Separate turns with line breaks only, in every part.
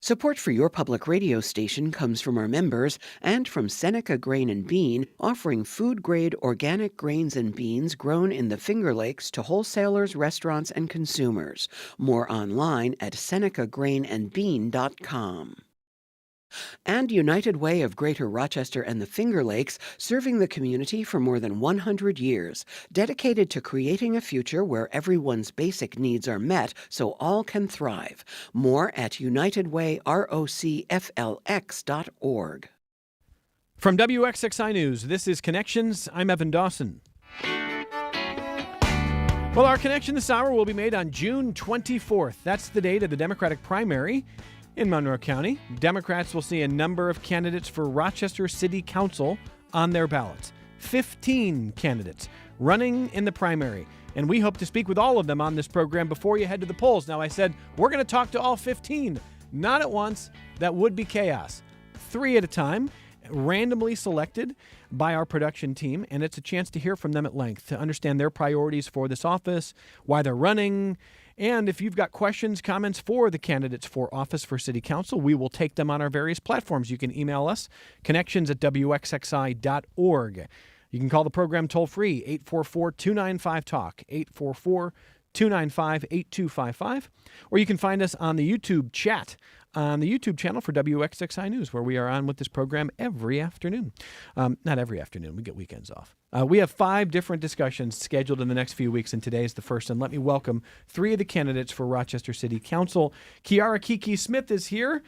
Support for your public radio station comes from our members and from Seneca Grain and Bean, offering food-grade organic grains and beans grown in the Finger Lakes to wholesalers, restaurants, and consumers. More online at senecagrainandbean.com. And United Way of Greater Rochester and the Finger Lakes, serving the community for more than 100 years, dedicated to creating a future where everyone's basic needs are met so all can thrive. More at unitedwayrocflx.org.
From WXXI News, this is Connections. I'm Evan Dawson. Well, our connection this hour will be made on June 24th. That's the date of the Democratic primary in Monroe County. Democrats will see a number of candidates for Rochester City Council on their ballots. 15 candidates running in the primary. And we hope to speak with all of them on this program before you head to the polls. Now, I said we're going to talk to all 15. Not at once. That would be chaos. 3 at a time, randomly selected by our production team. And it's a chance to hear from them at length, to understand their priorities for this office, why they're running. And if you've got questions, comments for the candidates for office for City Council, we will take them on our various platforms. You can email us, connections@wxxi.org. You can call the program toll-free, 844-295-TALK, 844-295-8255. Or you can find us on the YouTube chat, on the YouTube channel for WXXI News, where we are on with this program every afternoon. Not every afternoon. We get weekends off. We have 5 different discussions scheduled in the next few weeks, and today is the first. And let me welcome 3 of the candidates for Rochester City Council. Kiara Kiki Smith is here.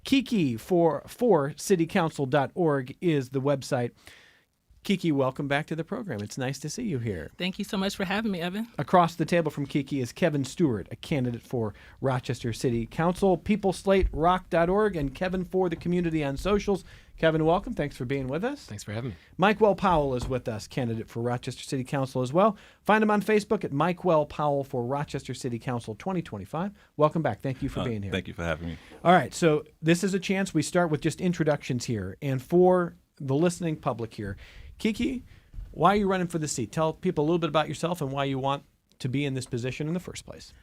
Kiki for citycouncil.org is the website. Kiki, welcome back to the program. It's nice to see you here.
Thank you so much for having me, Evan.
Across the table from Kiki is Kevin Stewart, a candidate for Rochester City Council, peopleslaterock.org, and Kevin for the community on socials. Kevin, welcome. Thanks for being with us.
Thanks for having me.
Mike Well Powell is with us, candidate for Rochester City Council as well. Find him on Facebook at Mike Well Powell for Rochester City Council 2025. Welcome back. Thank you for being here.
Thank you for having me.
All right, so this is a chance. We start with just introductions here. And for the listening public here, Kiki, why are you running for the seat? Tell people a little bit about yourself and why you want to be in this position in the first place.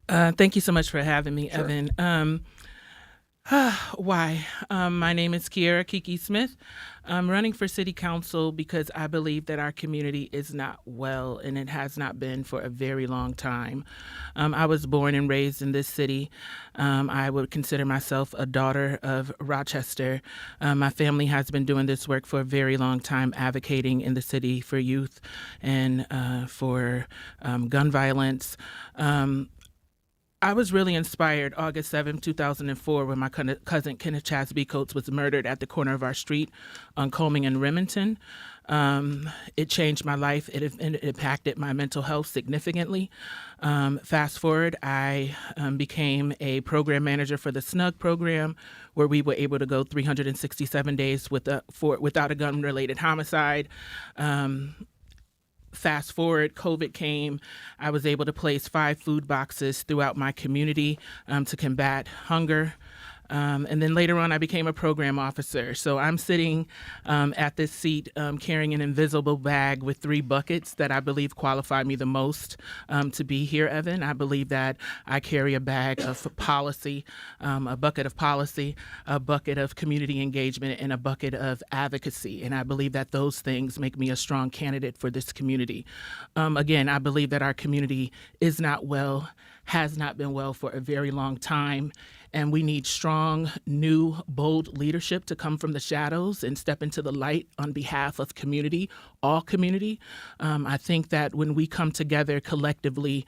Thank you so much for having me,
Sure.
Evan. Why? My name is Kiara Kiki Smith. I'm running for City Council because I believe that our community is not well, and it has not been for a very long time. I was born and raised in this city. I would consider myself a daughter of Rochester. My family has been doing this work for a very long time, advocating in the city for youth and for gun violence. I was really inspired August 7, 2004, when my cousin Kenneth Chasby Coates was murdered at the corner of our street on Combing and Remington. It changed my life. It impacted my mental health significantly. Fast forward, I became a program manager for the SNUG program, where we were able to go 367 days without a gun-related homicide. Fast forward, COVID came. I was able to place 5 food boxes throughout my community to combat hunger. And then later on, I became a program officer. So I'm sitting at this seat carrying an invisible bag with 3 buckets that I believe qualify me the most to be here, Evan. I believe that I carry a bag of policy, a bucket of policy, a bucket of community engagement, and a bucket of advocacy. And I believe that those things make me a strong candidate for this community. Again, I believe that our community is not well, has not been well for a very long time. And we need strong, new, bold leadership to come from the shadows and step into the light on behalf of community, all community. I think that when we come together collectively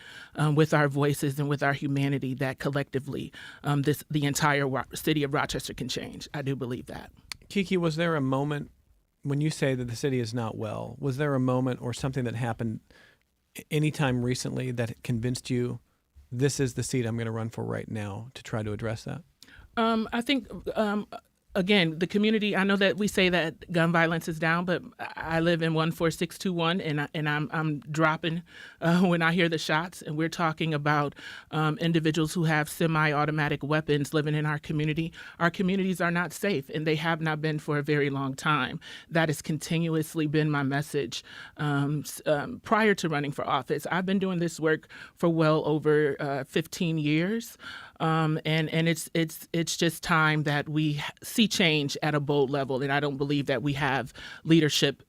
with our voices and with our humanity, that collectively the entire city of Rochester can change. I do believe that.
Kiki, was there a moment when you say that the city is not well, was there a moment or something that happened anytime recently that convinced you this is the seat I'm going to run for right now to try to address that?
I think, again, the community, I know that we say that gun violence is down, but I live in 14621, and I'm dropping when I hear the shots. And we're talking about individuals who have semi-automatic weapons living in our community. Our communities are not safe, and they have not been for a very long time. That has continuously been my message prior to running for office. I've been doing this work for well over 15 years. And it's just time that we see change at a bold level. And I don't believe that we have leadership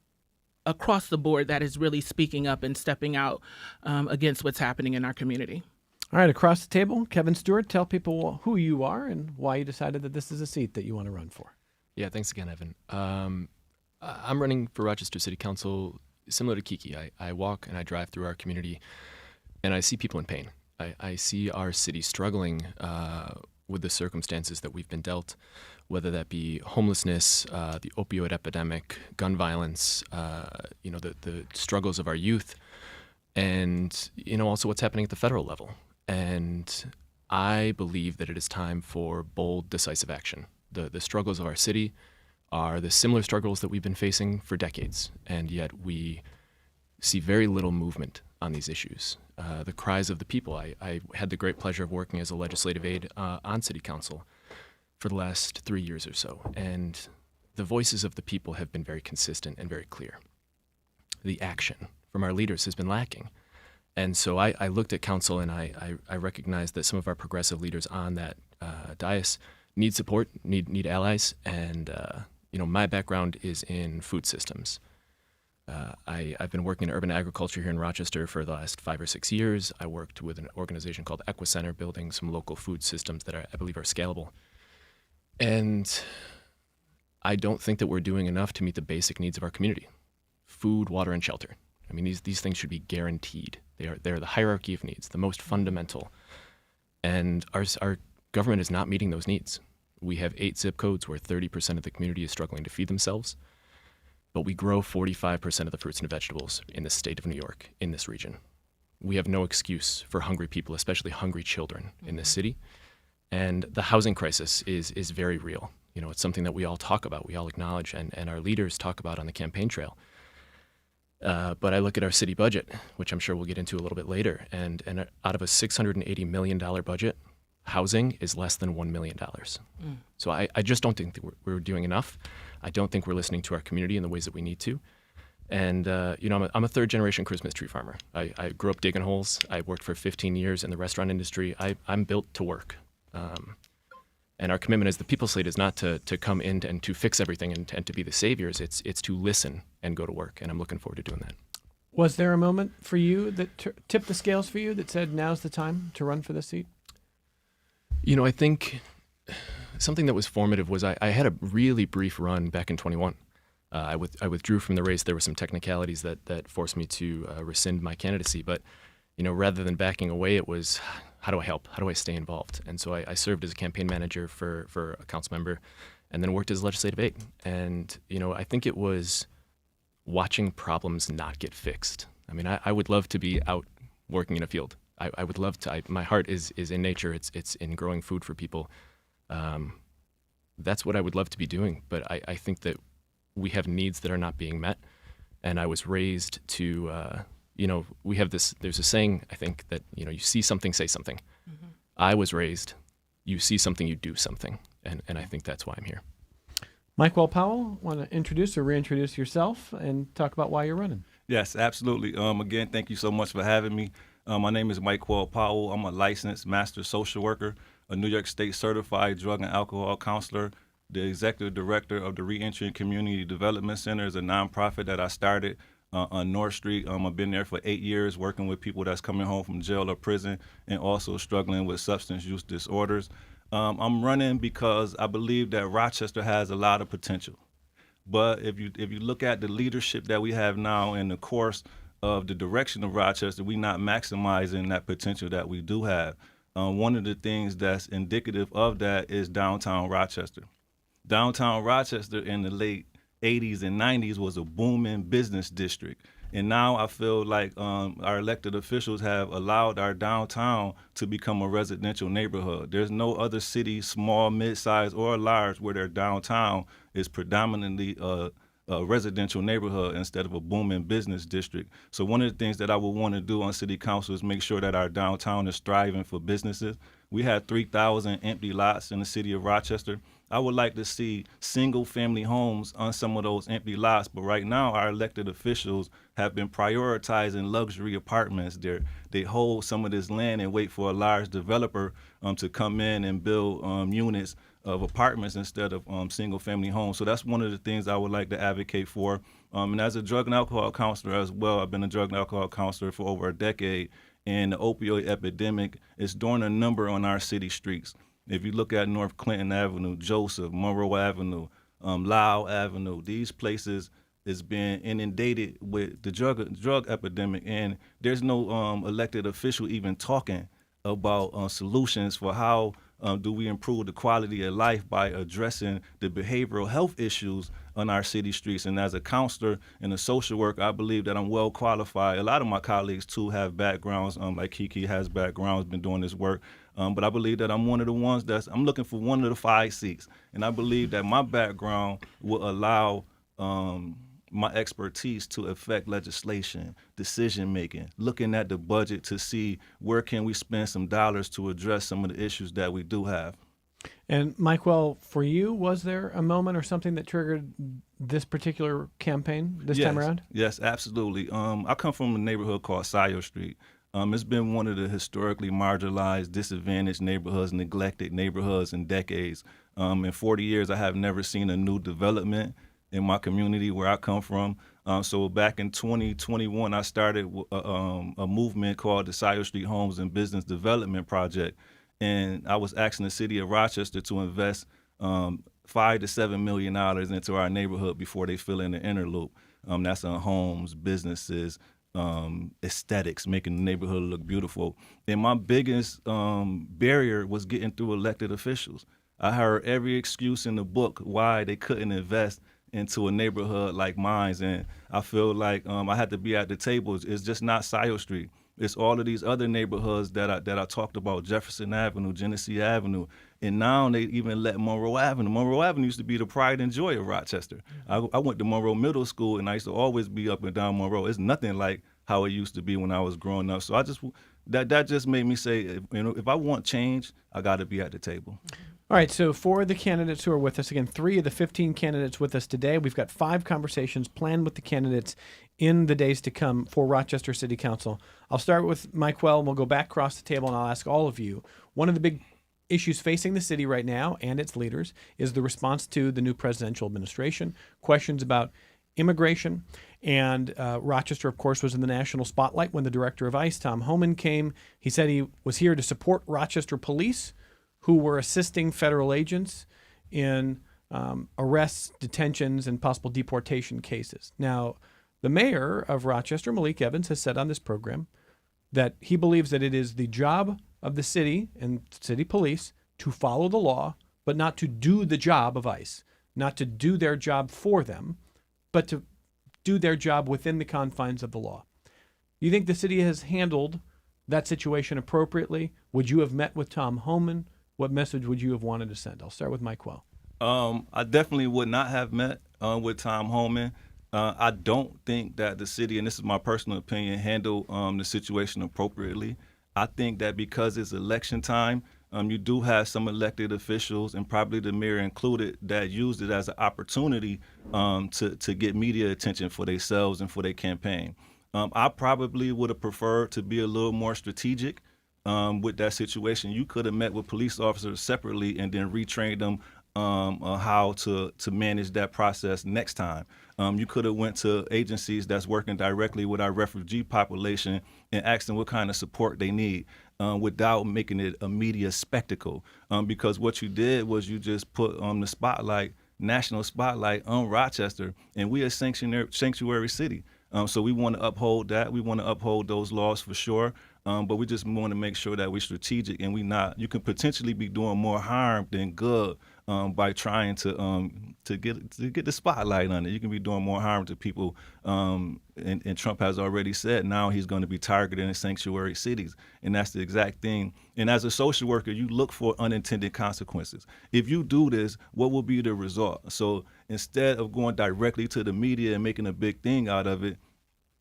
across the board that is really speaking up and stepping out against what's happening in our community.
All right, across the table, Kevin Stewart, tell people who you are and why you decided that this is a seat that you want to run for.
Yeah, thanks again, Evan. I'm running for Rochester City Council similar to Kiki. I walk and I drive through our community and I see people in pain. I see our city struggling with the circumstances that we've been dealt, whether that be homelessness, the opioid epidemic, gun violence, the struggles of our youth, and also what's happening at the federal level. And I believe that it is time for bold, decisive action. The struggles of our city are the similar struggles that we've been facing for decades, and yet we see very little movement on these issues. The cries of the people. I had the great pleasure of working as a legislative aide on City Council for the last 3 years or so, and the voices of the people have been very consistent and very clear. The action from our leaders has been lacking. And so I looked at council and I recognized that some of our progressive leaders on that dais need support, need allies, and my background is in food systems. I've been working in urban agriculture here in Rochester for the last 5 or 6 years. I worked with an organization called Equicenter, building some local food systems that I believe are scalable. And I don't think that we're doing enough to meet the basic needs of our community: food, water, and shelter. I mean, these things should be guaranteed. They're the hierarchy of needs, the most fundamental. And our government is not meeting those needs. We have 8 zip codes where 30% of the community is struggling to feed themselves, but we grow 45% of the fruits and vegetables in the state of New York, in this region. We have no excuse for hungry people, especially hungry children in this city. And the housing crisis is very real. It's something that we all talk about, we all acknowledge, and our leaders talk about on the campaign trail. But I look at our city budget, which I'm sure we'll get into a little bit later, and out of a $680 million budget, housing is less than $1 million. So I just don't think that we're doing enough. I don't think we're listening to our community in the ways that we need to. And, I'm a third-generation Christmas tree farmer. I grew up digging holes. I worked for 15 years in the restaurant industry. I'm built to work. And our commitment as the People Slate is not to come in and to fix everything and to be the saviors. It's to listen and go to work, and I'm looking forward to doing that.
Was there a moment for you that tipped the scales for you that said now's the time to run for this seat?
I think something that was formative was I had a really brief run back in 21. I withdrew from the race. There were some technicalities that forced me to rescind my candidacy. But, rather than backing away, it was, how do I help? How do I stay involved? And so I served as a campaign manager for a council member and then worked as a legislative aide. And, I think it was watching problems not get fixed. I mean, I would love to be out working in a field. I would love to. My heart is in nature. It's in growing food for people. That's what I would love to be doing. But I think that we have needs that are not being met. And I was raised to, we have this, there's a saying, I think, that, you see something, say something. Mm-hmm. I was raised, you see something, you do something. And I think that's why I'm here.
Mike Wall-Powell, want to introduce or reintroduce yourself and talk about why you're running?
Yes, absolutely. Again, thank you so much for having me. My name is Mike Wall-Powell. I'm a licensed master social worker, a New York State certified drug and alcohol counselor, the executive director of the Reentry and Community Development Center, is a nonprofit that I started on North Street. I've been there for 8 years working with people that's coming home from jail or prison and also struggling with substance use disorders. I'm running because I believe that Rochester has a lot of potential. But if you look at the leadership that we have now in the course of the direction of Rochester, we're not maximizing that potential that we do have. One of the things that's indicative of that is downtown Rochester. Downtown Rochester in the late 80s and 90s was a booming business district. And now I feel like our elected officials have allowed our downtown to become a residential neighborhood. There's no other city, small, mid-sized, or large, where their downtown is predominantly a residential neighborhood instead of a booming business district. So one of the things that I would want to do on city council is make sure that our downtown is thriving for businesses. We had 3,000 empty lots in the city of Rochester. I would like to see single-family homes on some of those empty lots, but right now our elected officials have been prioritizing luxury apartments. They hold some of this land and wait for a large developer to come in and build units of apartments instead of single-family homes. So that's one of the things I would like to advocate for. And as a drug and alcohol counselor as well, I've been a drug and alcohol counselor for over a decade, and the opioid epidemic is doing a number on our city streets. If you look at North Clinton Avenue, Joseph, Monroe Avenue, Lyle Avenue, these places is being inundated with the drug epidemic, and there's no elected official even talking about solutions for how do we improve the quality of life by addressing the behavioral health issues on our city streets. And as a counselor and a social worker, I believe that I'm well qualified. A lot of my colleagues too have backgrounds, like Kiki has backgrounds, been doing this work. But I believe that I'm one of the ones I'm looking for one of the 5 seats. And I believe that my background will allow my expertise to affect legislation, decision making, looking at the budget to see where can we spend some dollars to address some of the issues that we do have.
And Michael, for you, was there a moment or something that triggered this particular campaign this time around?
Yes, absolutely. I come from a neighborhood called Scio Street. It's been one of the historically marginalized, disadvantaged neighborhoods, neglected neighborhoods in decades. In 40 years, I have never seen a new development in my community where I come from. So back in 2021, I started a movement called the Scio Street Homes and Business Development Project. And I was asking the city of Rochester to invest $5 to $7 million into our neighborhood before they fill in the inner loop. That's on homes, businesses, aesthetics, making the neighborhood look beautiful. And my biggest barrier was getting through elected officials. I heard every excuse in the book why they couldn't invest into a neighborhood like mine, and I feel like I had to be at the table. It's just not Scio Street. It's all of these other neighborhoods that I talked about, Jefferson Avenue, Genesee Avenue, and now they even let Monroe Avenue. Monroe Avenue used to be the pride and joy of Rochester. I went to Monroe Middle School, and I used to always be up and down Monroe. It's nothing like how it used to be when I was growing up. So that just made me say, if I want change, I got to be at the table.
All right, so for the candidates who are with us, again, 3 of the 15 candidates with us today, we've got 5 conversations planned with the candidates in the days to come for Rochester City Council. I'll start with Mike Well, and we'll go back across the table, and I'll ask all of you. One of the big issues facing the city right now and its leaders is the response to the new presidential administration, questions about immigration. And Rochester, of course, was in the national spotlight when the director of ICE, Tom Homan, came. He said he was here to support Rochester police, who were assisting federal agents in arrests, detentions, and possible deportation cases. Now, the mayor of Rochester, Malik Evans, has said on this program that he believes that it is the job of the city and city police to follow the law, but not to do the job of ICE, not to do their job for them, but to do their job within the confines of the law. You think the city has handled that situation appropriately? Would you have met with Tom Homan? What message would you have wanted to send? I'll start with Mike Well.
I definitely would not have met with Tom Homan. I don't think that the city, and this is my personal opinion, handled the situation appropriately. I think that because it's election time, you do have some elected officials, and probably the mayor included, that used it as an opportunity to get media attention for themselves and for their campaign. I probably would have preferred to be a little more strategic with that situation. You could have met with police officers separately and then retrained them on how to manage that process next time. You could have went to agencies that's working directly with our refugee population and asked them what kind of support they need without making it a media spectacle. Because what you did was you just put on the spotlight, national spotlight on Rochester, and we are a sanctuary city. So we want to uphold that. We want to uphold those laws for sure. But we just want to make sure that we're strategic and you can potentially be doing more harm than good by trying to get the spotlight on it. You can be doing more harm to people. And Trump has already said now he's going to be targeting sanctuary cities. And that's the exact thing. And as a social worker, you look for unintended consequences. If you do this, what will be the result? So instead of going directly to the media and making a big thing out of it,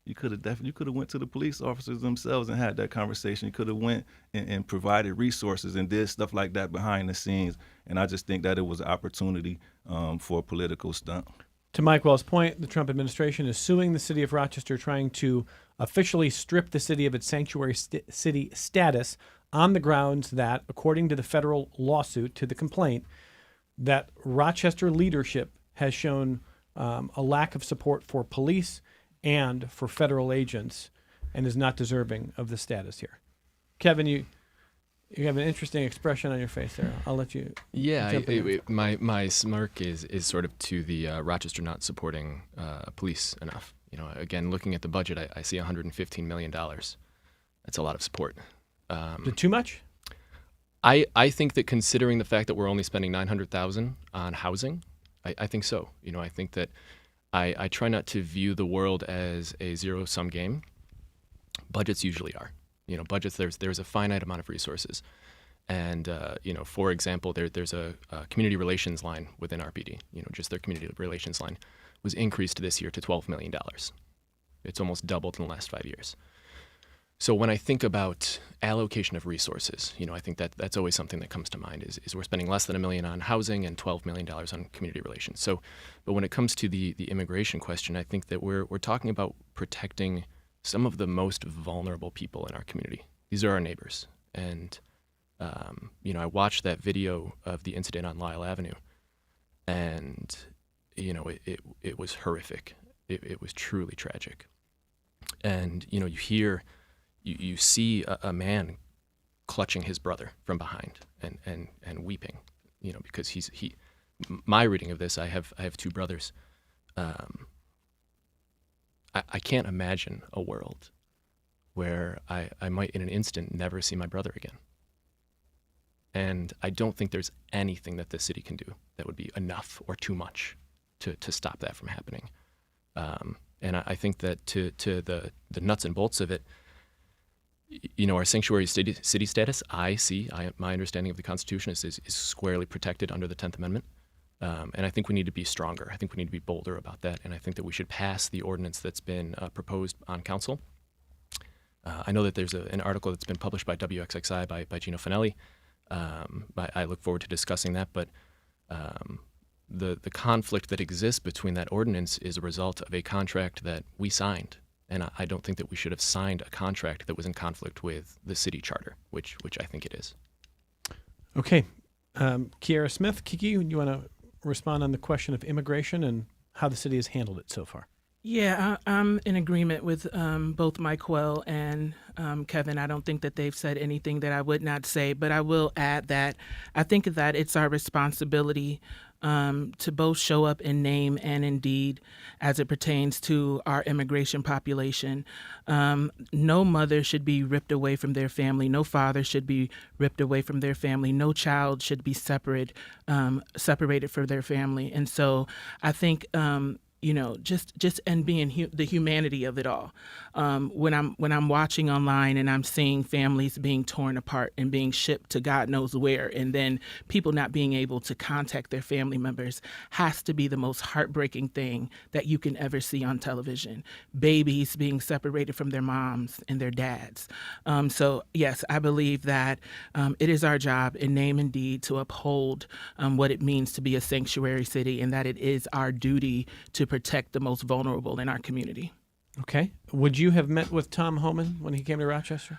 you could have went to the police officers themselves and had that conversation. You could have went and provided resources and did stuff like that behind the scenes. And I just think that it was an opportunity for a political stunt.
To Mike Well's point, the Trump administration is suing the city of Rochester, trying to officially strip the city of its sanctuary city status on the grounds that, according to the federal lawsuit to the complaint, that Rochester leadership has shown a lack of support for police and for federal agents and is not deserving of the status here. Kevin, you have an interesting expression on your face there. I'll let you.
Yeah,
jump in.
my smirk is sort of to the Rochester not supporting police enough. Again, looking at the budget, I see $115 million. That's a lot of support.
Is it too much?
I think that considering the fact that we're only spending $900,000 on housing, I think so. I think that I try not to view the world as a zero-sum game. Budgets usually are. Budgets, there's a finite amount of resources. And, for example, there's a community relations line within RPD. Just their community relations line was increased this year to $12 million. It's almost doubled in the last 5 years. So when I think about allocation of resources, I think that's always something that comes to mind is we're spending less than $1 million on housing and $12 million on community relations. So, but when it comes to the immigration question, I think that we're talking about protecting some of the most vulnerable people in our community. These are our neighbors. And, I watched that video of the incident on Lyle Avenue, and, it was horrific. It was truly tragic. And, you see a man clutching his brother from behind and weeping, because my reading of this, I have two brothers. I can't imagine a world where I might in an instant never see my brother again. And I don't think there's anything that the city can do that would be enough or too much to stop that from happening. And I think that to the nuts and bolts of it, our sanctuary city status, my understanding of the Constitution is squarely protected under the 10th Amendment. And I think we need to be stronger. I think we need to be bolder about that. And I think that we should pass the ordinance that's been proposed on council. I know that there's an article that's been published by WXXI by Gino Finelli. I look forward to discussing that. But the conflict that exists between that ordinance is a result of a contract that we signed. And I don't think that we should have signed a contract that was in conflict with the city charter, which I think it is.
Okay. Kiara Smith, Kiki, you want to respond on the question of immigration and how the city has handled it so far?
Yeah, I'm in agreement with both Mike Well and Kevin. I don't think that they've said anything that I would not say, but I will add that I think that it's our responsibility to both show up in name and in deed as it pertains to our immigration population. No mother should be ripped away from their family. No father should be ripped away from their family. No child should be separated from their family. And so I think just and being the humanity of it all. When I'm watching online and I'm seeing families being torn apart and being shipped to God knows where, and then people not being able to contact their family members, has to be the most heartbreaking thing that you can ever see on television. Babies being separated from their moms and their dads. So yes, I believe that it is our job in name and deed to uphold what it means to be a sanctuary city, and that it is our duty to protect the most vulnerable in our community.
Okay. Would you have met with Tom Homan when he came to Rochester?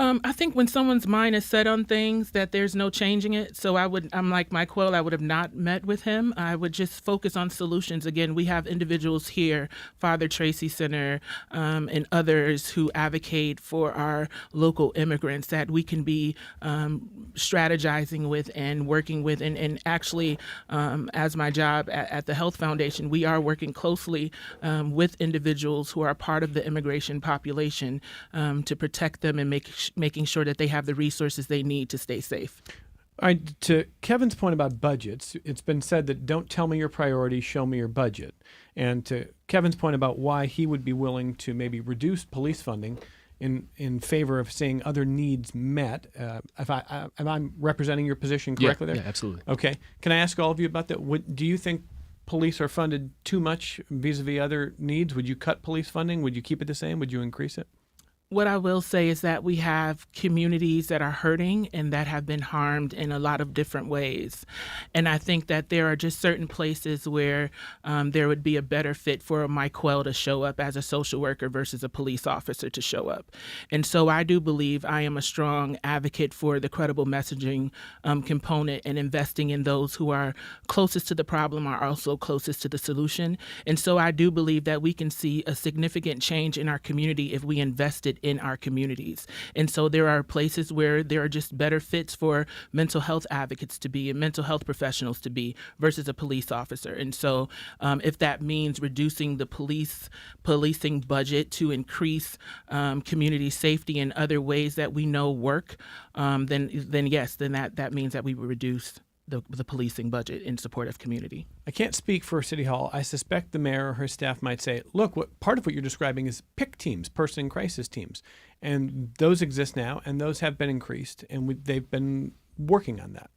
I think when someone's mind is set on things, that there's no changing it. So I'm like Mike Well, I would have not met with him. I would just focus on solutions. Again, we have individuals here, Father Tracy Center, and others who advocate for our local immigrants that we can be strategizing with and working with. And actually, as my job at the Health Foundation, we are working closely with individuals who are part of the immigration population to protect them and making sure that they have the resources they need to stay safe.
All right, to Kevin's point about budgets, it's been said that don't tell me your priorities, show me your budget. And to Kevin's point about why he would be willing to maybe reduce police funding in favor of seeing other needs met, if I'm representing your position correctly there?
Yeah, absolutely.
Okay. Can I ask all of you about that? Do you think police are funded too much vis-a-vis other needs? Would you cut police funding? Would you keep it the same? Would you increase it?
What I will say is that we have communities that are hurting and that have been harmed in a lot of different ways. And I think that there are just certain places where there would be a better fit for a Mike Quell to show up as a social worker versus a police officer to show up. And so I do believe I am a strong advocate for the credible messaging component and investing in those who are closest to the problem are also closest to the solution. And so I do believe that we can see a significant change in our community if we invested in our communities. And so there are places where there are just better fits for mental health advocates to be and mental health professionals to be versus a police officer. And so if that means reducing the policing budget to increase community safety in other ways that we know work, then yes, then that means that we would reduce the policing budget in support of community.
I can't speak for City Hall. I suspect the mayor or her staff might say, look, part of what you're describing is PIC teams, person in crisis teams. And those exist now, and those have been increased, and they've been working on that.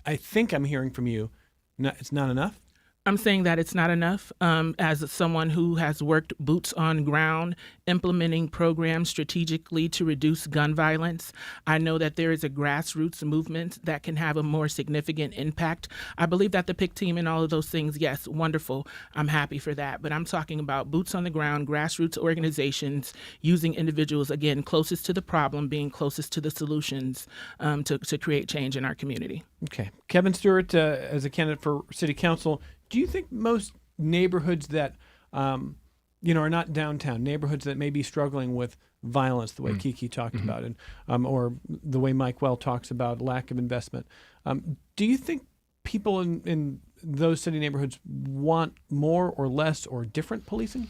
I think I'm hearing from you, it's not enough?
I'm saying that it's not enough. As someone who has worked boots on ground, implementing programs strategically to reduce gun violence, I know that there is a grassroots movement that can have a more significant impact. I believe that the PIC team and all of those things, yes, wonderful. I'm happy for that. But I'm talking about boots on the ground, grassroots organizations, using individuals, again, closest to the problem, being closest to the solutions to create change in our community.
Okay. Kevin Stewart, as a candidate for City Council, do you think most neighborhoods that, are not downtown, neighborhoods that may be struggling with violence, the way Kiki talked about, and or the way Mike Well talks about lack of investment, do you think people in those city neighborhoods want more or less or different policing?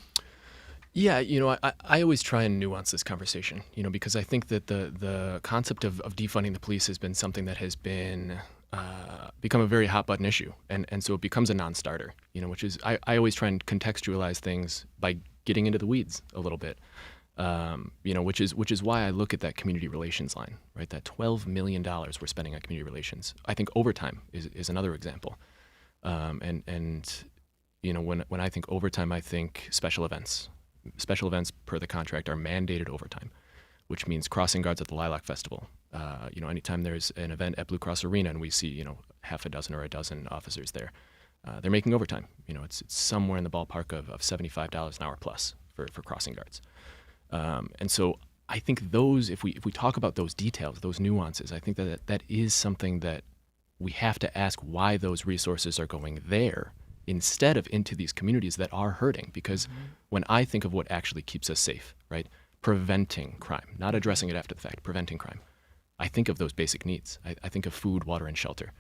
Yeah, I always try and nuance this conversation, because I think that the concept of defunding the police has been something that has been become a very hot button issue, and so it becomes a non-starter. Which is I always try and contextualize things by getting into the weeds a little bit. Which is why I look at that community relations line, right? That $12 million we're spending on community relations. I think overtime is another example, and when I think overtime, I think special events. Special events per the contract are mandated overtime, which means crossing guards at the Lilac Festival. Anytime there's an event at Blue Cross Arena and we see, half a dozen or a dozen officers there, they're making overtime. It's somewhere in the ballpark of $75 an hour plus for crossing guards. And so I think those, if we talk about those details, those nuances, I think that is something that we have to ask why those resources are going there instead of into these communities that are hurting. Because when I think of what actually keeps us safe, right, preventing crime, not addressing it after the fact, preventing crime, I think of those basic needs. I think of food, water, and shelter.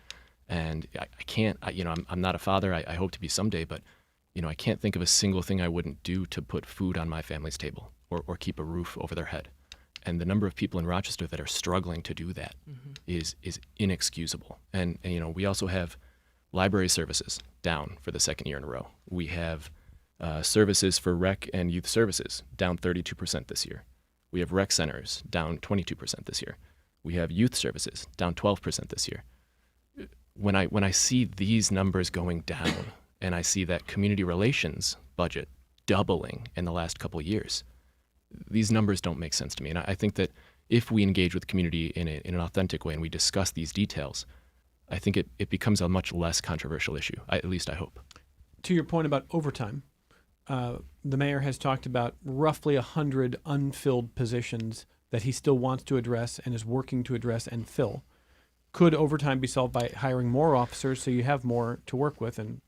And I can't, I'm not a father. I hope to be someday, but, I can't think of a single thing I wouldn't do to put food on my family's table or keep a roof over their head. And the number of people in Rochester that are struggling to do that is inexcusable. And, we also have library services down for the second year in a row. We have services for rec and youth services down 32% this year. We have rec centers down 22% this year. We have youth services down 12% this year. When I see these numbers going down and I see that community relations budget doubling in the last couple of years, these numbers don't make sense to me. And I think that if we engage with the community in an authentic way and we discuss these details, I think it becomes a much less controversial issue, at least I hope.
To your point about overtime, the mayor has talked about roughly 100 unfilled positions that he still wants to address and is working to address and fill. Could overtime be solved by hiring more officers so you have more to work with, and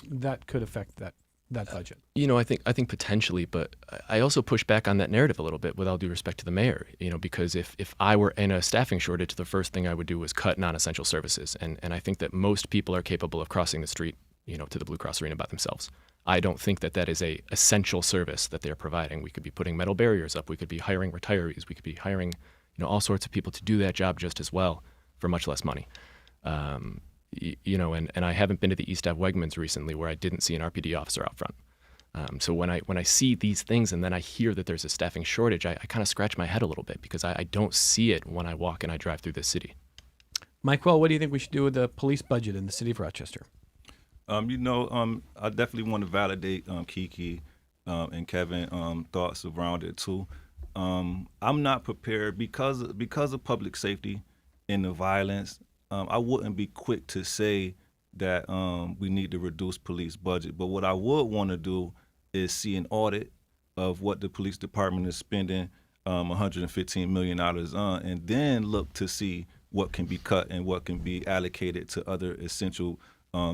that could affect that budget?
I think potentially, but I also push back on that narrative a little bit with all due respect to the mayor, because if I were in a staffing shortage, the first thing I would do was cut non-essential services. And I think that most people are capable of crossing the street, to the Blue Cross Arena by themselves. I don't think that is a essential service that they're providing. We could be putting metal barriers up. We could be hiring retirees. We could be hiring, all sorts of people to do that job just as well for much less money. And I haven't been to the East Ave Wegmans recently where I didn't see an RPD officer out front. So when I see these things and then I hear that there's a staffing shortage, I kind of scratch my head a little bit because I don't see it when I walk and I drive through this city.
Mike Well, what do you think we should do with the police budget in the city of Rochester?
I definitely want to validate Kiki and Kevin thoughts around it too. I'm not prepared because of public safety and the violence. I wouldn't be quick to say that we need to reduce police budget. But what I would want to do is see an audit of what the police department is spending $115 million on, and then look to see what can be cut and what can be allocated to other essential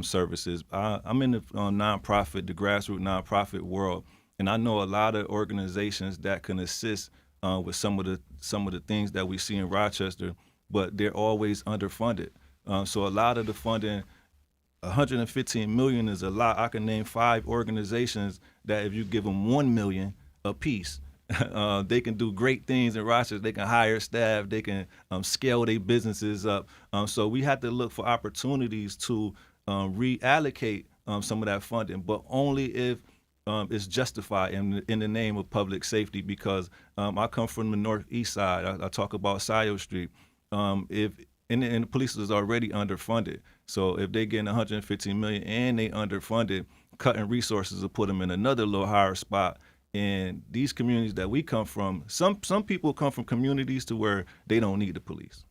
services. I'm in the nonprofit, the grassroots nonprofit world, and I know a lot of organizations that can assist with some of the things that we see in Rochester, but they're always underfunded. So a lot of the funding, $115 million is a lot. I can name 5 organizations that if you give them $1 million a piece, they can do great things in Rochester. They can hire staff. They can scale their businesses up. So we have to look for opportunities to reallocate some of that funding, but only if it's justified in the name of public safety. Because I come from the northeast side. I talk about Scioto Street. And the police is already underfunded. So if they're getting $115 million and they underfunded, cutting resources will put them in another little higher spot. And these communities that we come from, some people come from communities to where they don't need the police.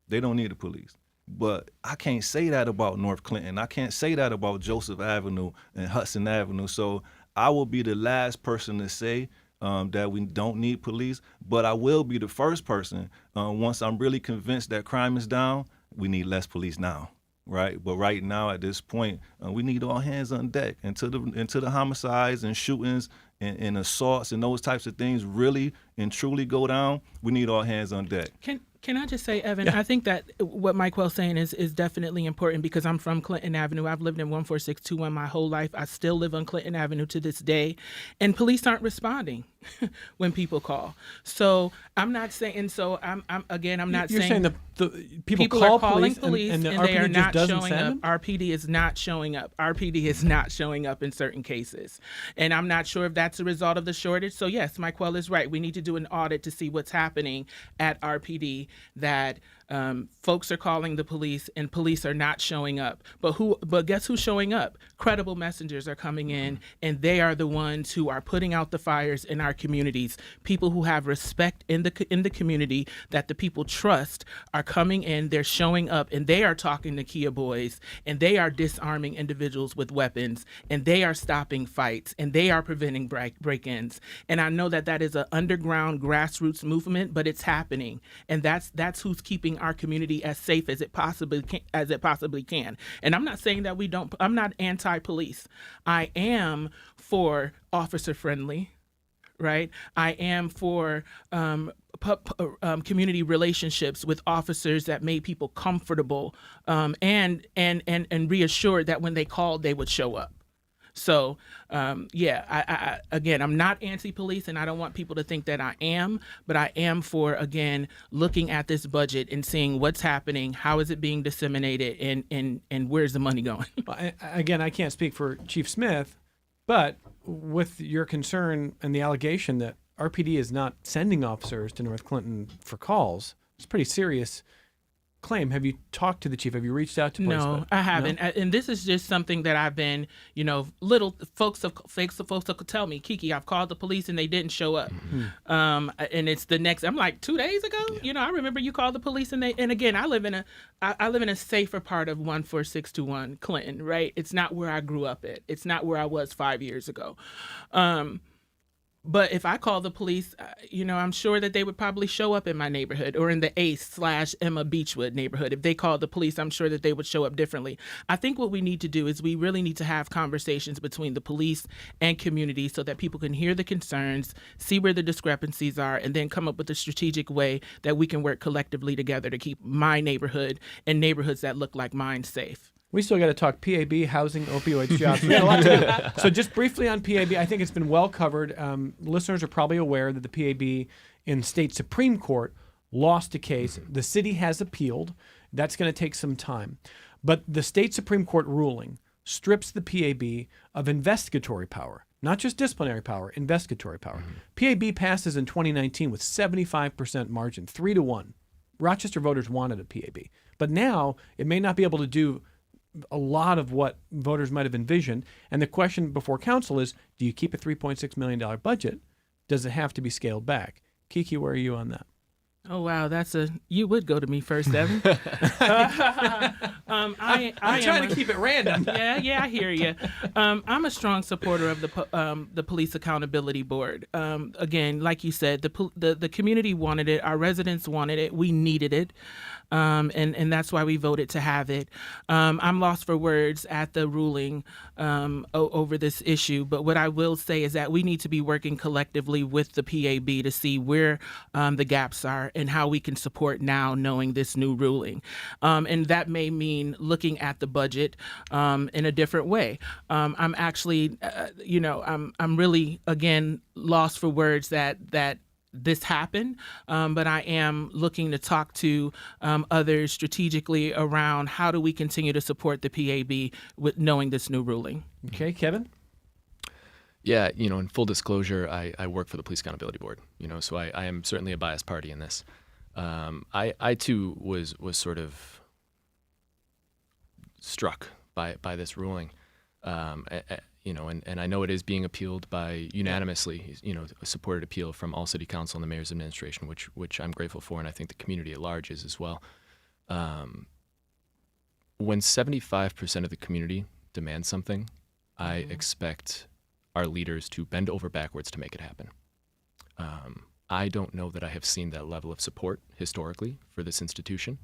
They don't need the police. But I can't say that about North Clinton. I can't say that about Joseph Avenue and Hudson Avenue. So I will be the last person to say that we don't need police, but I will be the first person once I'm really convinced that crime is down. We need less police now, right? But right now, at this point, we need all hands on deck into the homicides and shootings and assaults and those types of things really and truly go down. We need all hands on deck.
Can I just say, Evan, I think that what Mike Well's saying is definitely important, because I'm from Clinton Avenue. I've lived in 14621 my whole life. I still live on Clinton Avenue to this day. And police aren't responding when people call. So I'm not saying, so I'm not
You're
saying
the people
are
call
calling police
and the
and
RPD
they are
just
not
doesn't
showing
send
up.
them?
RPD is not showing up. RPD is not showing up in certain cases. And I'm not sure if that's a result of the shortage. So yes, Mike Well is right. We need to do an audit to see what's happening at RPD, that folks are calling the police and police are not showing up. But guess who's showing up? Credible messengers are coming in, and they are the ones who are putting out the fires in our communities. People who have respect in the community, that the people trust, are coming in. They're showing up, and they are talking to Kia boys, and they are disarming individuals with weapons, and they are stopping fights, and they are preventing break-ins. And I know that is an underground grassroots movement, but it's happening, and that's who's keeping our community as safe as it possibly can. And I'm not saying that I'm not anti-police. I am for officer friendly, right? I am for community relationships with officers that made people comfortable and reassured that when they called, they would show up. So, I again, I'm not anti-police, and I don't want people to think that I am, but I am for, again, looking at this budget and seeing what's happening, how is it being disseminated, and where's the money going?
Again, I can't speak for Chief Smith, but with your concern and the allegation that RPD is not sending officers to North Clinton for calls, it's a pretty serious claim. Have you talked to the chief? Have you reached out to police?
No, I haven't. No? And this is just something that I've been, little folks will tell me, Kiki, I've called the police and they didn't show up. Mm-hmm. And it's the next, I'm like, 2 days ago, I remember you called the police and again, I live in a safer part of 14621 Clinton, right? It's not where I grew up at. It's not where I was 5 years ago. But if I call the police, I'm sure that they would probably show up in my neighborhood or in the Ace/Emma Beechwood neighborhood. If they called the police, I'm sure that they would show up differently. I think what we need to do is we really need to have conversations between the police and community so that people can hear the concerns, see where the discrepancies are, and then come up with a strategic way that we can work collectively together to keep my neighborhood and neighborhoods that look like mine safe.
We still got to talk PAB, housing, opioids, jobs. We got a lot to do. So just briefly on PAB, I think it's been well covered. Listeners are probably aware that the PAB in state Supreme Court lost a case. The city has appealed. That's going to take some time. But the state Supreme Court ruling strips the PAB of investigatory power, not just disciplinary power, investigatory power. PAB passes in 2019 with 75% margin, 3-1. Rochester voters wanted a PAB. But now it may not be able to do a lot of what voters might have envisioned. And the question before council is, do you keep a $3.6 million budget? Does it have to be scaled back? Kiki, where are you on that?
Oh wow, you would go to me first, Evan. I'm
trying to keep it random.
Yeah, I hear you. I'm a strong supporter of the Police Accountability Board. Again, like you said, the community wanted it, our residents wanted it, we needed it, and that's why we voted to have it. I'm lost for words at the ruling over this issue, but what I will say is that we need to be working collectively with the PAB to see where the gaps are and how we can support now, knowing this new ruling. And that may mean looking at the budget in a different way. I'm actually, I'm really, again, lost for words that this happened, but I am looking to talk to others strategically around how do we continue to support the PAB with knowing this new ruling.
Okay, Kevin?
Yeah, in full disclosure, I work for the Police Accountability Board, so I am certainly a biased party in this. I too was sort of struck by this ruling, and I know it is being appealed by unanimously, a supported appeal from all city council and the mayor's administration, which I'm grateful for, and I think the community at large is as well. When 75% of the community demands something, I expect our leaders to bend over backwards to make it happen. I don't know that I have seen that level of support historically for this institution.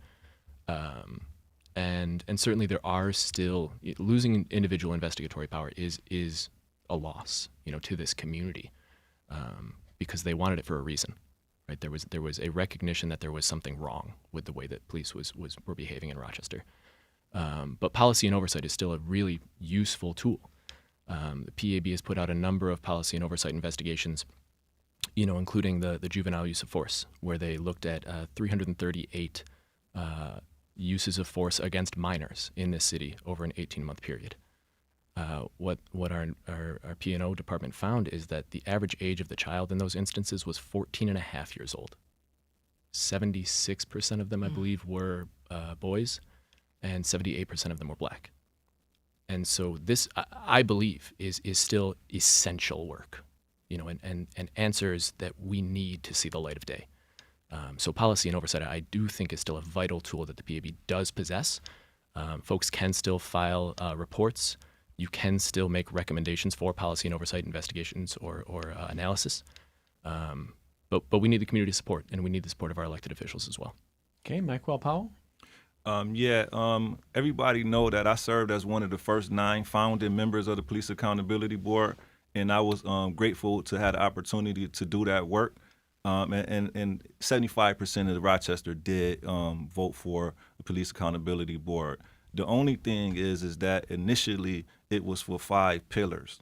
And certainly there are still, losing individual investigatory power is a loss, to this community, because they wanted it for a reason, right? There was a recognition that there was something wrong with the way that police were behaving in Rochester. But policy and oversight is still a really useful tool. The PAB has put out a number of policy and oversight investigations, including the juvenile use of force, where they looked at 338 uses of force against minors in this city over an 18-month period. What our P&O department found is that the average age of the child in those instances was 14 and a half years old. 76% of them, I believe, were boys, and 78% of them were black. And so this, I believe, is still essential work, and answers that we need to see the light of day. So policy and oversight, I do think, is still a vital tool that the PAB does possess. Folks can still file reports. You can still make recommendations for policy and oversight investigations or analysis. But we need the community support, and we need the support of our elected officials as well.
Okay, Mike Powell?
Everybody know that I served as one of the first 9 founding members of the Police Accountability Board, and I was grateful to have the opportunity to do that work. And 75% of Rochester did vote for the Police Accountability Board. The only thing is that initially it was for 5 pillars.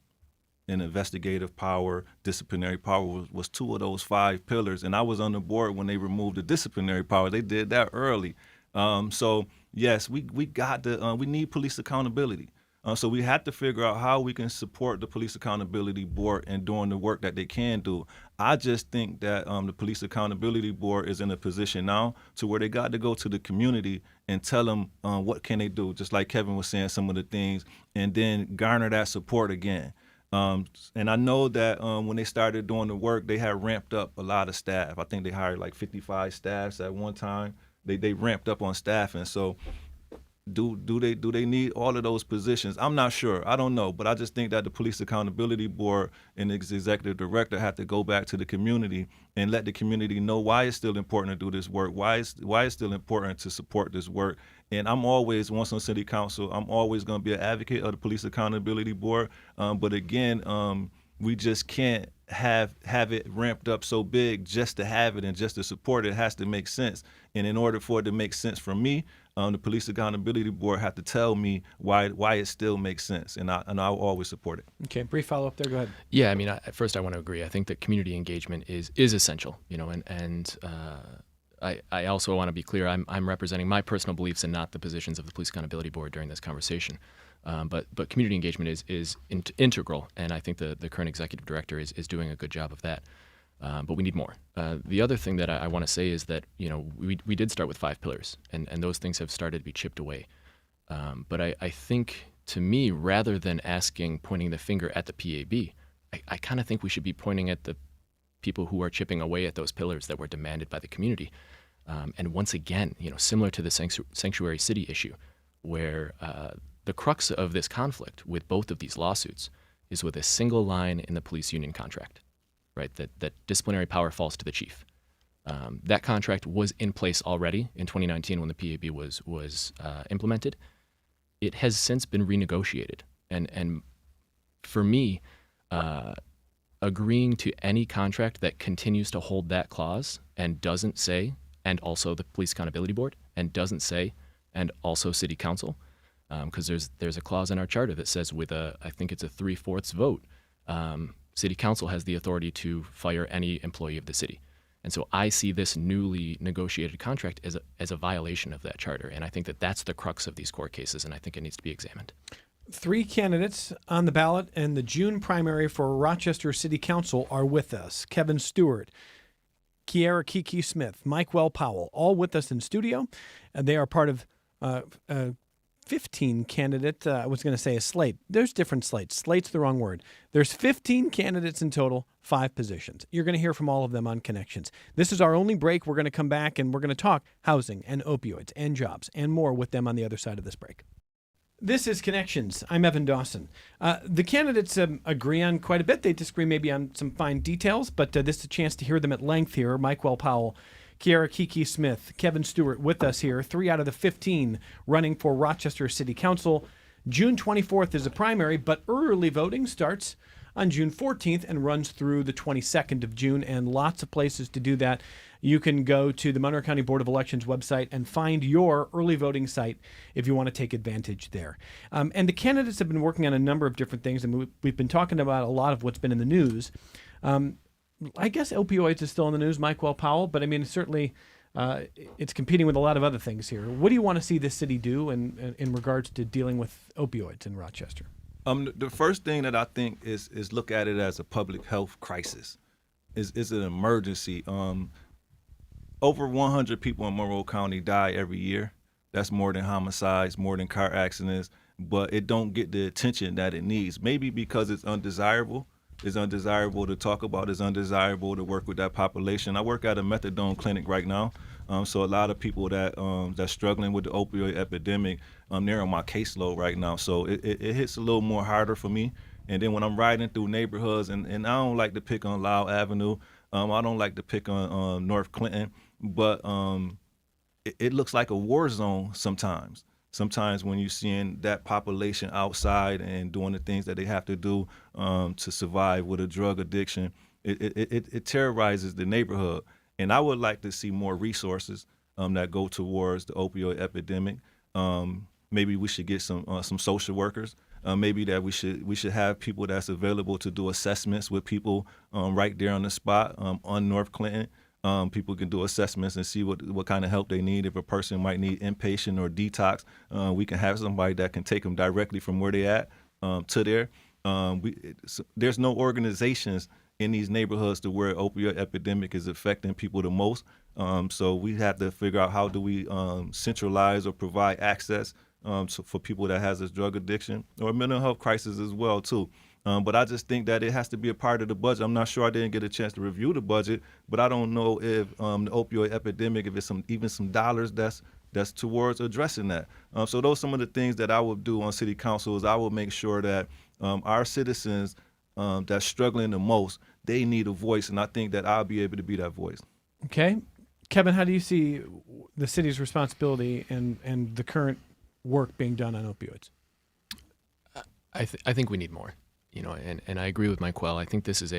And investigative power, disciplinary power was 2 of those 5 pillars. And I was on the board when they removed the disciplinary power. They did that early. So yes, we need police accountability. So we have to figure out how we can support the Police Accountability Board in doing the work that they can do. I just think that the Police Accountability Board is in a position now to where they got to go to the community and tell them what can they do, just like Kevin was saying, some of the things, and then garner that support again. And I know that when they started doing the work, they had ramped up a lot of staff. I think they hired like 55 staffs at one time. They ramped up on staffing. So do they need all of those positions? I'm not sure. I don't know. But I just think that the Police Accountability Board and its executive director have to go back to the community and let the community know why it's still important to do this work, why it's still important to support this work. And I'm always, once on city council, I'm always going to be an advocate of the Police Accountability Board. But again, we just can't have it ramped up so big just to have it and just to support it. It has to make sense. And in order for it to make sense for me, the Police Accountability Board have to tell me why it still makes sense, and I'll always support it.
Okay, brief follow up there. Go ahead.
Yeah, I mean, first I want to agree. I think that community engagement is essential, and I also want to be clear. I'm representing my personal beliefs and not the positions of the Police Accountability Board during this conversation. But community engagement is integral, and I think the current executive director is doing a good job of that. But we need more. The other thing that I want to say is that we did start with 5 pillars, and those things have started to be chipped away. But I think, to me, rather than pointing the finger at the PAB, I kind of think we should be pointing at the people who are chipping away at those pillars that were demanded by the community. And once again, similar to the sanctuary city issue, where the crux of this conflict with both of these lawsuits is with a single line in the police union contract, right? That disciplinary power falls to the chief. That contract was in place already in 2019 when the PAB was implemented. It has since been renegotiated, and for me, agreeing to any contract that continues to hold that clause and doesn't say, and also the Police Accountability Board, and doesn't say, and also City Council, because there's a clause in our charter that says with I think it's a 3/4 vote, City Council has the authority to fire any employee of the city. And so I see this newly negotiated contract as a violation of that charter, and I think that that's the crux of these court cases, and I think it needs to be examined.
3 candidates on the ballot in the June primary for Rochester City Council are with us. Kevin Stewart, Kiara Kiki Smith, Mike Well Powell, all with us in studio. And they are part of 15 candidate, I was going to say a slate. There's different slates. Slate's the wrong word. There's 15 candidates in total, 5 positions. You're going to hear from all of them on Connections. This is our only break. We're going to come back and we're going to talk housing and opioids and jobs and more with them on the other side of this break. This is Connections. I'm Evan Dawson. The candidates agree on quite a bit. They disagree maybe on some fine details, but this is a chance to hear them at length here. Mike Well Powell, Kiara Kiki Smith, Kevin Stewart with us here. 3 out of the 15 running for Rochester City Council. June 24th is a primary, but early voting starts on June 14th and runs through the 22nd of June, and lots of places to do that. You can go to the Monroe County Board of Elections website and find your early voting site if you want to take advantage there. And the candidates have been working on a number of different things, and we've been talking about a lot of what's been in the news. I guess opioids is still in the news, Mike Well Powell, but I mean, certainly it's competing with a lot of other things here. What do you want to see this city do in regards to dealing with opioids in Rochester?
The first thing that I think is look at it as a public health crisis. Is an emergency. Over 100 people in Monroe County die every year. That's more than homicides, more than car accidents, but it don't get the attention that it needs. Maybe because it's undesirable. It's undesirable to talk about. It's undesirable to work with that population. I work at a methadone clinic right now, so a lot of people that's struggling with the opioid epidemic, they're on my caseload right now. So it hits a little more harder for me. And then when I'm riding through neighborhoods, and I don't like to pick on Lyle Avenue, I don't like to pick on North Clinton, but it looks like a war zone sometimes. Sometimes when you're seeing that population outside and doing the things that they have to do to survive with a drug addiction, it terrorizes the neighborhood. And I would like to see more resources that go towards the opioid epidemic. Maybe we should get some social workers. Maybe that we should have people that's available to do assessments with people right there on the spot on North Clinton. People can do assessments and see what kind of help they need. If a person might need inpatient or detox, we can have somebody that can take them directly from where they at to there. There's no organizations in these neighborhoods to where opioid epidemic is affecting people the most. So we have to figure out how do we centralize or provide access for people that has this drug addiction or mental health crisis as well too. But I just think that it has to be a part of the budget. I'm not sure, I didn't get a chance to review the budget, but I don't know if the opioid epidemic, if it's even some dollars that's towards addressing that. So those are some of the things that I would do on city council. Is I would make sure that our citizens that's struggling the most, they need a voice, and I think that I'll be able to be that voice.
Okay. Kevin, how do you see the city's responsibility and the current work being done on opioids?
I think we need more. And I agree with Mike Well. I think this is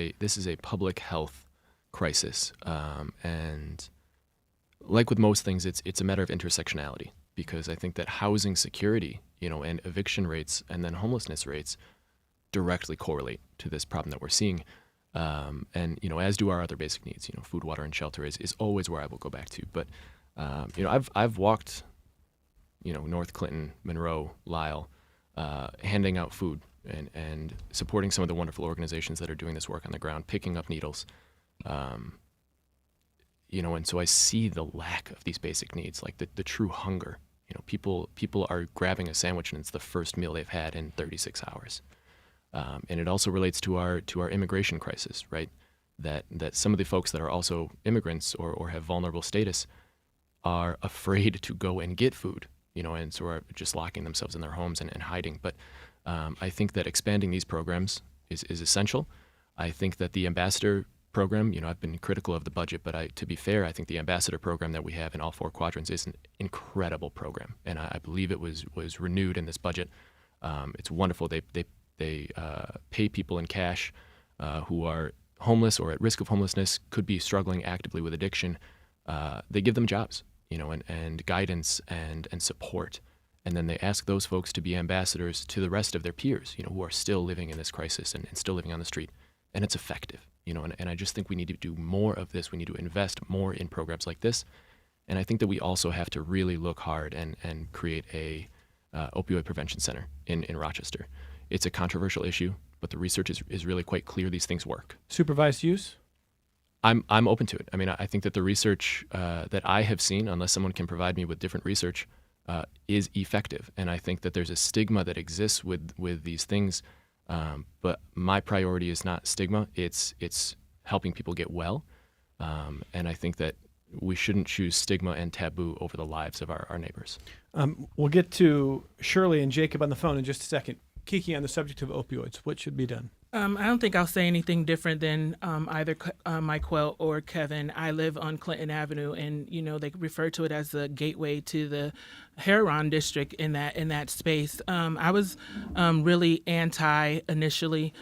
a public health crisis, and like with most things, it's a matter of intersectionality, because I think that housing security, and eviction rates and then homelessness rates directly correlate to this problem that we're seeing, and as do our other basic needs. Food, water, and shelter is always where I will go back to. But I've walked, North Clinton, Monroe, Lyle, handing out food. And supporting some of the wonderful organizations that are doing this work on the ground, picking up needles, and so I see the lack of these basic needs, like the true hunger People are grabbing a sandwich and it's the first meal they've had in 36 hours. And it also relates to our immigration crisis, right? That some of the folks that are also immigrants or have vulnerable status are afraid to go and get food, and so are just locking themselves in their homes and hiding. But I think that expanding these programs is essential. I think that the ambassador program, I've been critical of the budget, but to be fair, I think the ambassador program that we have in all 4 quadrants is an incredible program, and I believe it was renewed in this budget. It's wonderful. They pay people in cash who are homeless or at risk of homelessness, could be struggling actively with addiction. They give them jobs, and guidance and support. And then they ask those folks to be ambassadors to the rest of their peers, who are still living in this crisis and still living on the street. And it's effective, and I just think we need to do more of this. We need to invest more in programs like this. And I think that we also have to really look hard and create a opioid prevention center in Rochester. It's a controversial issue, but the research is really quite clear. These things work.
Supervised use?
I'm open to it. I mean, I think that the research that I have seen, unless someone can provide me with different research, is effective. And I think that there's a stigma that exists with these things. But my priority is not stigma. It's helping people get well. And I think that we shouldn't choose stigma and taboo over the lives of our neighbors.
We'll get to Shirley and Jacob on the phone in just a second. Kiki, on the subject of opioids, what should be done?
I don't think I'll say anything different than either Michael or Kevin. I live on Clinton Avenue, and they refer to it as the gateway to the Heron district in that space. I was really anti initially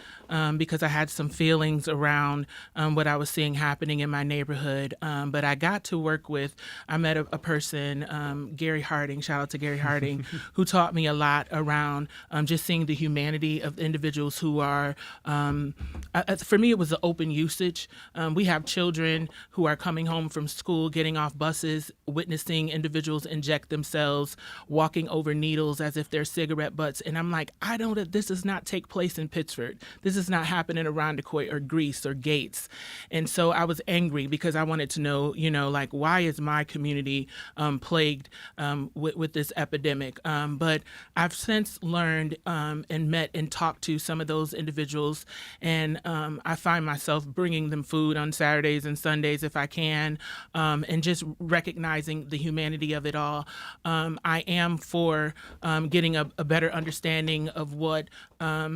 because I had some feelings around what I was seeing happening in my neighborhood. But I got to work with, I met a person, Gary Harding, shout out to Gary Harding, who taught me a lot around just seeing the humanity of individuals who are, for me, it was the open usage. We have children who are coming home from school, getting off buses, witnessing individuals inject themselves, walking over needles as if they're cigarette butts. And I'm like, this does not take place in Pittsford. This is not happening in Irondequoit or Greece or Gates. And so I was angry because I wanted to know, why is my community plagued with this epidemic? But I've since learned and met and talked to some of those individuals, and I find myself bringing them food on Saturdays and Sundays if I can, and just recognizing the humanity of it all. I am for getting a better understanding of what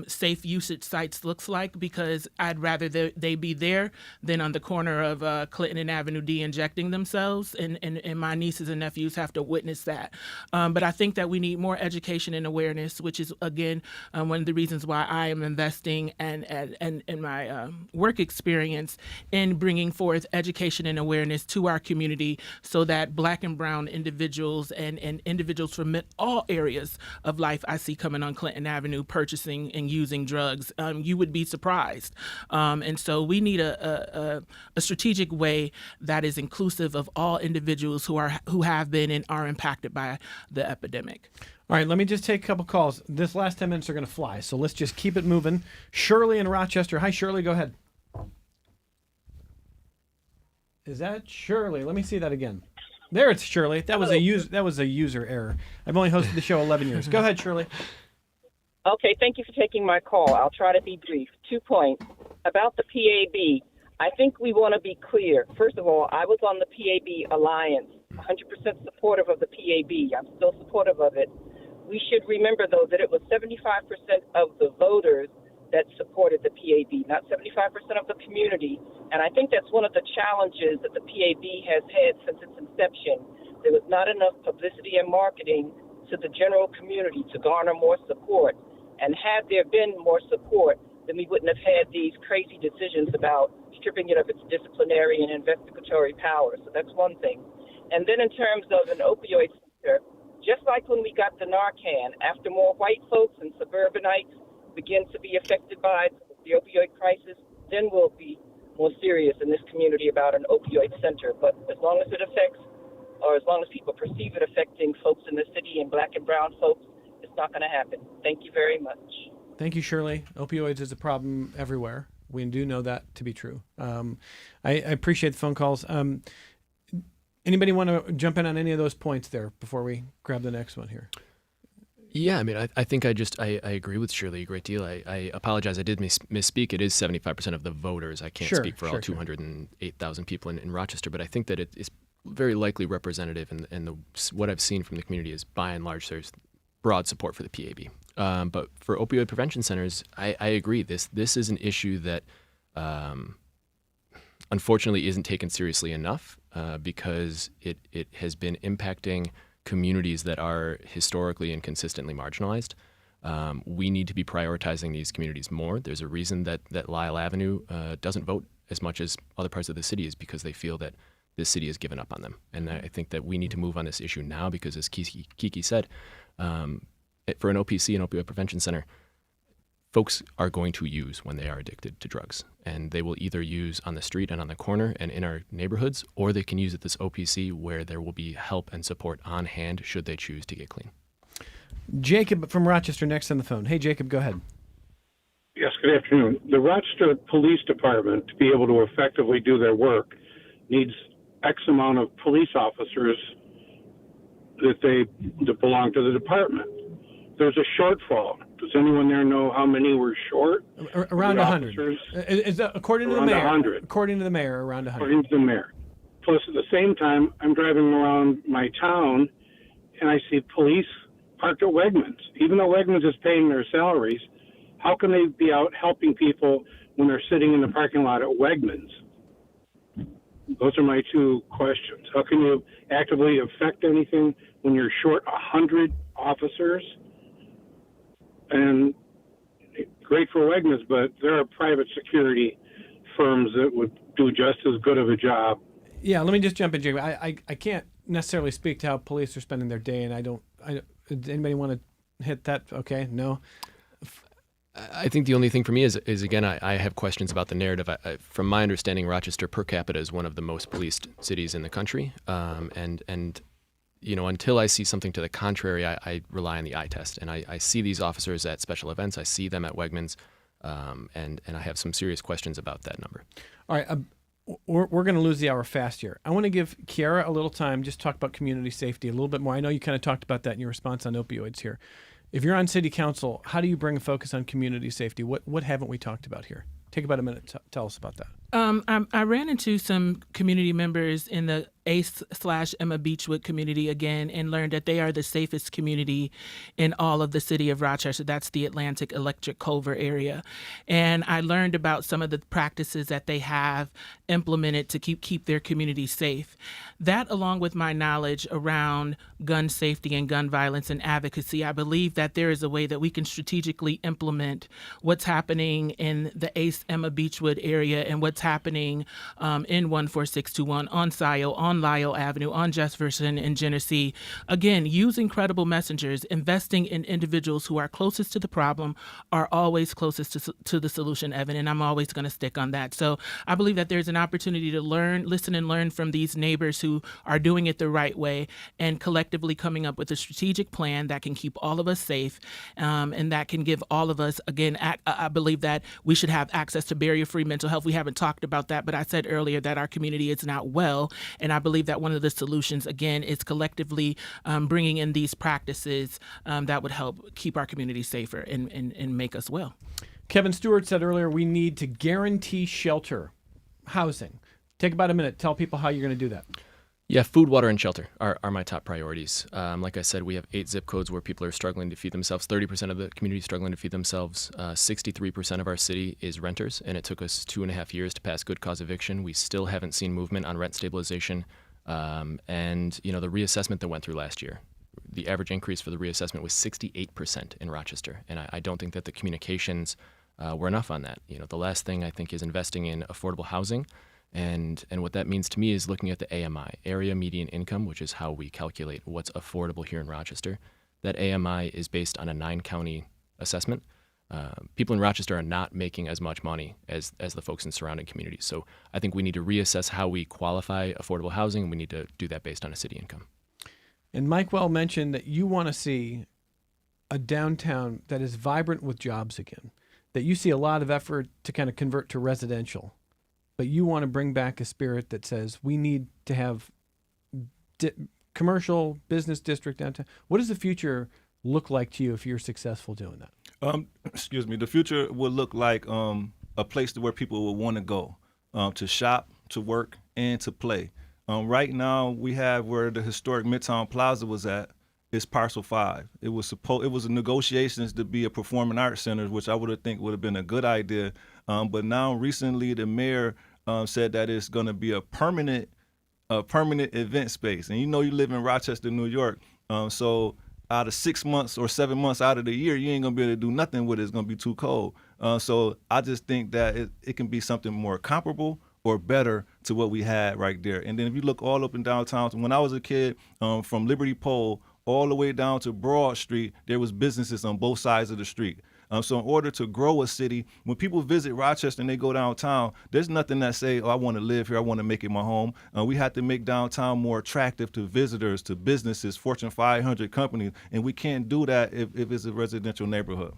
safe usage sites looks like, because I'd rather they be there than on the corner of Clinton and Avenue D injecting themselves, and my nieces and nephews have to witness that. But I think that we need more education and awareness, which is, again, one of the reasons why I am investing and in my work experience in bringing forth education and awareness to our community, so that Black and brown individuals and individuals from all areas of life I see coming on Clinton Avenue purchasing and using drugs, you would be surprised. And so we need a strategic way that is inclusive of all individuals who have been and are impacted by the epidemic.
All right, let me just take a couple calls. This last 10 minutes are going to fly, so let's just keep it moving. Shirley in Rochester. Hi, Shirley. Go ahead. Is that Shirley? Let me see that again. There, it's Shirley. That was a user error. I've only hosted the show 11 years. Go ahead, Shirley.
Okay, thank you for taking my call. I'll try to be brief. 2 points. About the PAB, I think we want to be clear. First of all, I was on the PAB Alliance, 100% supportive of the PAB. I'm still supportive of it. We should remember, though, that it was 75% of the voters that supported the PAB, not 75% of the community. And I think that's one of the challenges that the PAB has had since its inception. There was not enough publicity and marketing to the general community to garner more support. And had there been more support, then we wouldn't have had these crazy decisions about stripping it of its disciplinary and investigatory powers. So that's one thing. And then in terms of an opioid center, just like when we got the Narcan, after more white folks and suburbanites begin to be affected by the opioid crisis, then we'll be more serious in this community about an opioid center. But as long as it affects, or as long as people perceive it affecting folks in the city and Black and brown folks, it's not going to happen. Thank you very much.
Thank you, Shirley. Opioids is a problem everywhere. We do know that to be true. I appreciate the phone calls. Anybody want to jump in on any of those points there before we grab the next one here?
Yeah, I mean, I think I agree with Shirley a great deal. I apologize. I did misspeak. It is 75% of the voters. I can't speak for all 208,000 people in Rochester, but I think that it is very likely representative, and what I've seen from the community is, by and large, there's broad support for the PAB. But for opioid prevention centers, I agree. This is an issue that unfortunately isn't taken seriously enough because it has been impacting communities that are historically and consistently marginalized. We need to be prioritizing these communities more. There's a reason that Lyle Avenue doesn't vote as much as other parts of the city, is because they feel that this city has given up on them. And I think that we need to move on this issue now because, as Kiki said, for an OPC, an opioid prevention center, folks are going to use when they are addicted to drugs. And they will either use on the street and on the corner and in our neighborhoods, or they can use at this OPC where there will be help and support on hand should they choose to get clean.
Jacob from Rochester next on the phone. Hey, Jacob, go ahead.
Yes, good afternoon. The Rochester Police Department, to be able to effectively do their work, needs X amount of police officers that belong to the department. There's a shortfall. Does anyone there know how many were short?
Around 100. Is that according to the mayor?
100.
According to the mayor, around 100.
According to the mayor. Plus, at the same time, I'm driving around my town, and I see police parked at Wegmans. Even though Wegmans is paying their salaries, how can they be out helping people when they're sitting in the parking lot at Wegmans? Those are my two questions. How can you actively affect anything when you're short 100 officers? And great for Wegmans, but there are private security firms that would do just as good of a job.
Yeah, let me just jump in, Jacob. I can't necessarily speak to how police are spending their day, and does anybody want to hit that? Okay, no.
I think the only thing for me is again, I have questions about the narrative. From my understanding, Rochester per capita is one of the most policed cities in the country, and you know, until I see something to the contrary, I rely on the eye test. And I see these officers at special events. I see them at Wegmans, and I have some serious questions about that number.
All right, we're going to lose the hour fast here. I want to give Kiara a little time, just talk about community safety a little bit more. I know you kind of talked about that in your response on opioids here. If you're on city council, how do you bring a focus on community safety? What haven't we talked about here? Take about a minute. Tell us about that.
I ran into some community members in the ACE/Emma Beechwood community again and learned that they are the safest community in all of the city of Rochester. That's the Atlantic Electric Culver area. And I learned about some of the practices that they have implemented to keep their community safe. That, along with my knowledge around gun safety and gun violence and advocacy, I believe that there is a way that we can strategically implement what's happening in the ACE/Emma Beechwood area and what's happening in 14621 on SIO, on Lyle Avenue, on Jefferson and Genesee. Again, using credible messengers, investing in individuals who are closest to the problem are always closest to the solution, Evan, and I'm always going to stick on that. So I believe that there's an opportunity to listen and learn from these neighbors who are doing it the right way and collectively coming up with a strategic plan that can keep all of us safe and that can give all of us, again, I believe that we should have access to barrier-free mental health. We haven't talked about that, but I said earlier that our community is not well, and I believe that one of the solutions, again, is collectively bringing in these practices that would help keep our community safer and make us well.
Kevin Stewart said earlier we need to guarantee shelter, housing. Take about a minute. Tell people how you're going to do that.
Yeah, food, water, and shelter are my top priorities. Like I said, we have 8 zip codes where people are struggling to feed themselves. 30% of the community is struggling to feed themselves. 63% of our city is renters, and it took us 2.5 years to pass good cause eviction. We still haven't seen movement on rent stabilization. And, you know, the reassessment that went through last year, the average increase for the reassessment was 68% in Rochester. And I don't think that the communications were enough on that. You know, the last thing I think is investing in affordable housing. And what that means to me is looking at the AMI, area median income, which is how we calculate what's affordable here in Rochester. That AMI is based on a 9-county assessment. People in Rochester are not making as much money as the folks in surrounding communities. So I think we need to reassess how we qualify affordable housing, and we need to do that based on a city income.
And Mike Well mentioned that you want to see a downtown that is vibrant with jobs again, that you see a lot of effort to kind of convert to residential. But you want to bring back a spirit that says we need to have commercial business district downtown. What does the future look like to you if you're successful doing that?
Excuse me. The future would look like a place to where people would want to go to shop, to work, and to play. Right now, we have where the historic Midtown Plaza was at. It's Parcel 5. It was a negotiations to be a performing arts center, which I would have been a good idea. But now recently, the mayor said that it's going to be a permanent event space. And you live in Rochester, New York, so out of 6 months or 7 months out of the year, you ain't gonna be able to do nothing with it. It's gonna be too cold. So I just think that it can be something more comparable or better to what we had right there. And then if you look all up and downtown, when I was a kid, from Liberty Pole all the way down to Broad Street, there was businesses on both sides of the street. So in order to grow a city, when people visit Rochester and they go downtown, there's nothing that say, oh, I want to live here, I want to make it my home. We have to make downtown more attractive to visitors, to businesses, Fortune 500 companies, and we can't do that if it's a residential neighborhood.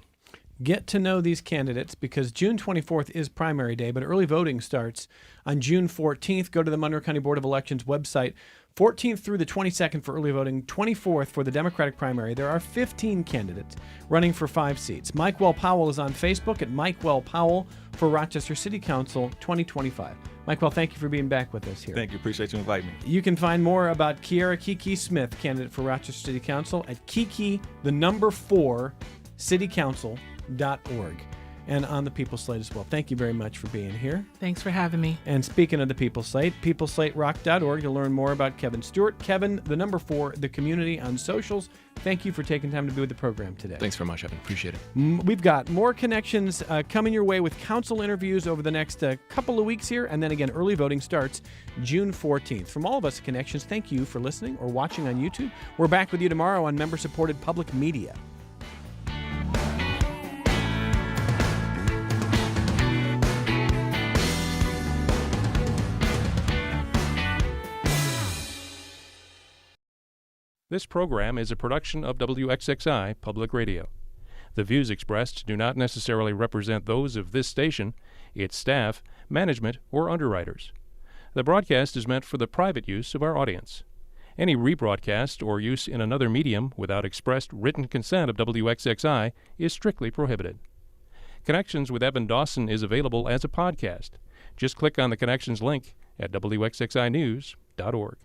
Get to know these candidates because June 24th is primary day, but early voting starts on June 14th. Go to the Monroe County Board of Elections website. 14th through the 22nd for early voting, 24th for the Democratic primary. There are 15 candidates running for 5 seats. Mike Well Powell is on Facebook at Mike Well Powell for Rochester City Council 2025. Mike Well, thank you for being back with us here.
Thank you. Appreciate you inviting me.
You can find more about Kiara Kiki Smith, candidate for Rochester City Council, at Kiki4 citycouncil.org and on the People Slate as well. Thank you very much for being here.
Thanks for having me.
And speaking of the People Slate, peopleslaterock.org to learn more about Kevin Stewart. Kevin4, the community on socials. Thank you for taking time to be with the program today.
Thanks very much, Evan. Appreciate it.
We've got more connections coming your way with council interviews over the next couple of weeks here. And then again, early voting starts June 14th. From all of us at Connections, thank you for listening or watching on YouTube. We're back with you tomorrow on member-supported public media.
This program is a production of WXXI Public Radio. The views expressed do not necessarily represent those of this station, its staff, management, or underwriters. The broadcast is meant for the private use of our audience. Any rebroadcast or use in another medium without expressed written consent of WXXI is strictly prohibited. Connections with Evan Dawson is available as a podcast. Just click on the Connections link at WXXInews.org.